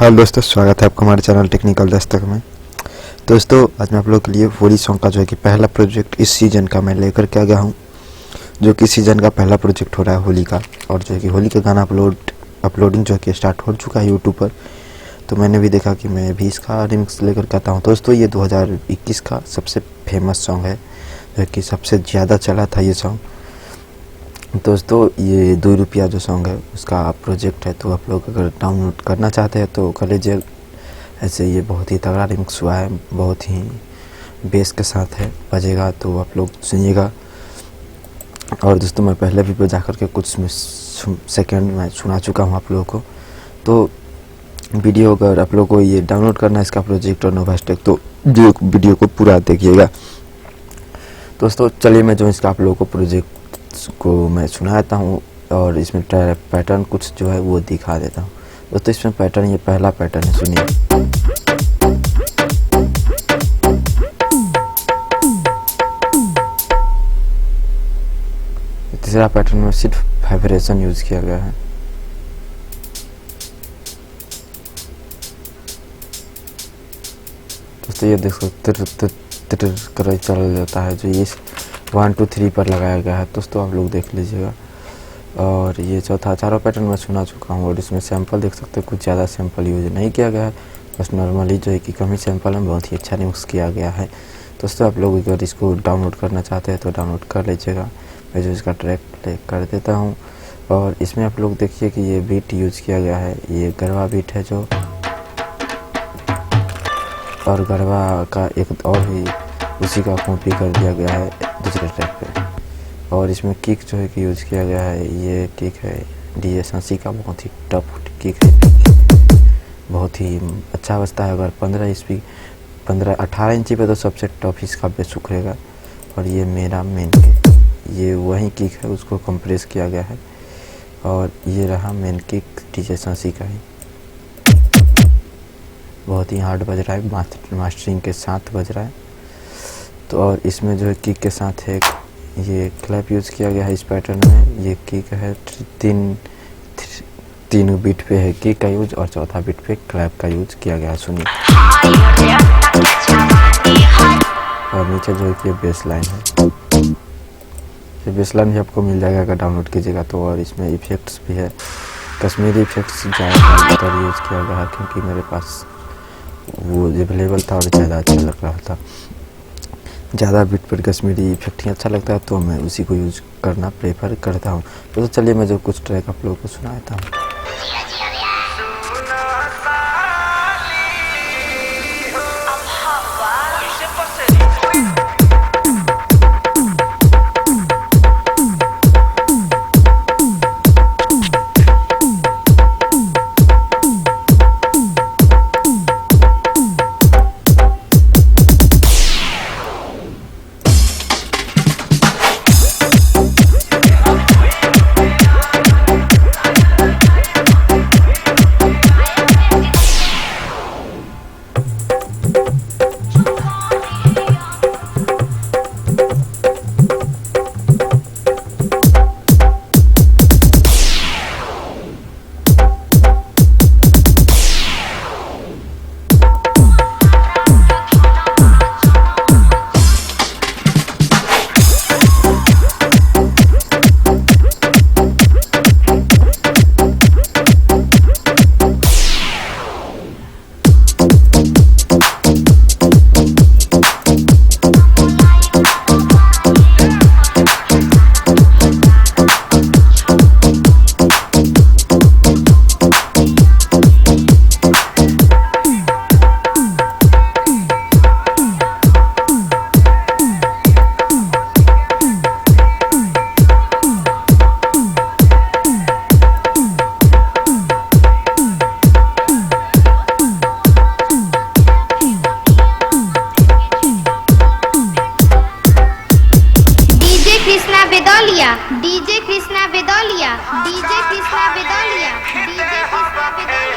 Hello दोस्तों, स्वागत है आपका हमारे चैनल टेक्निकल दस्तक में। दोस्तों आज मैं आप लोगों के लिए होली सॉन्ग का जो है कि पहला प्रोजेक्ट इस सीज़न का मैं लेकर के आ गया हूँ, जो कि सीज़न का पहला प्रोजेक्ट हो रहा है होली का। और जो है कि होली का गाना अपलोडिंग जो है कि स्टार्ट हो चुका है यूट्यूब पर। तो मैंने भी देखा कि मैं भी इसका रिमिक्स लेकर के आता हूँ। दोस्तों ये 2021 का सबसे फेमस सॉन्ग है, जो है कि सबसे ज़्यादा चला था ये सॉन्ग। दोस्तों ये 2 रुपया जो सॉन्ग है उसका प्रोजेक्ट है, तो आप लोग अगर डाउनलोड करना चाहते हैं तो कर लीजिए। ऐसे ये बहुत ही तगड़ा रिमिक्स हुआ है, बहुत ही बेस के साथ है, बजेगा तो आप लोग सुनिएगा। और दोस्तों मैं पहले भी बजा करके कुछ सेकंड में सुना चुका हूँ आप लोगों को। तो वीडियो अगर आप लोगों को ये डाउनलोड करना है इसका प्रोजेक्ट और नोवास्टेक, तो वीडियो को पूरा देखिएगा। दोस्तों चलिए मैं जो इसका आप लोगों को प्रोजेक्ट को मैं सुनाता हूँ और इसमें पैटर्न कुछ जो है वो दिखा देता हूँ। दोस्तों इसमें पैटर्न, ये पहला पैटर्न है, सुनिए। तीसरा पैटर्न में सिर्फ वाइब्रेशन यूज किया गया है। दोस्तों ये देखो तिर कर चल जाता है, जो ये 1 2 3 पर लगाया गया है। दोस्तों आप लोग देख लीजिएगा। और ये चौथा, चारों पैटर्न मैं सुना चुका हूँ और इसमें सैंपल देख सकते हैं, कुछ ज़्यादा सैंपल यूज नहीं किया गया है, बस नॉर्मली जो है कि कम ही सैंपल में बहुत ही अच्छा रिमिक्स किया गया है। दोस्तों आप लोग अगर इसको डाउनलोड करना चाहते हैं तो डाउनलोड कर लीजिएगा। मैं जो इसका ट्रैक प्ले कर देता हूँ और इसमें आप लोग देखिए कि ये बीट यूज किया गया है, ये गरबा बीट है जो, और गरबा का एक और भी उसी का कॉपी कर दिया गया है दूसरे ट्रैक पे। और इसमें किक जो है कि यूज किया गया है, ये किक है DJ शशि का, बहुत ही टफ किक है, बहुत ही अच्छा बजता है। अगर 18 इंची पे तो सबसे टफ इसका बेस उखड़ेगा। और ये मेरा मेन किक, ये वही किक है, उसको कंप्रेस किया गया है। और ये रहा मेन किक DJ शशि का ही, बहुत ही हार्ड बज रहा है, मास्टरिंग के साथ बज रहा है। तो और इसमें जो है किक के साथ एक ये क्लैप यूज किया गया है इस पैटर्न में। ये किक है, तीन बीट पे है किक का यूज और चौथा बीट पे क्लैप का यूज किया गया है, सुनिए। और नीचे जो है कि बेस लाइन है, ये बेस लाइन भी आपको मिल जाएगा अगर डाउनलोड कीजिएगा तो। और इसमें इफेक्ट्स भी है, कश्मीरी इफेक्ट्स ज़्यादा यूज किया गया है क्योंकि मेरे पास वो अवेलेबल था और ज़्यादा अच्छा लग रहा था। ज़्यादा बीट पर कश्मीरी इफेक्ट ही अच्छा लगता है तो मैं उसी को यूज करना प्रेफर करता हूँ। तो चलिए मैं जो कुछ ट्रैक आप लोगों को सुनाता हूँ। DJ Krishna Bedolia, DJ Krishna Bedolia, DJ Krishna Bedolia.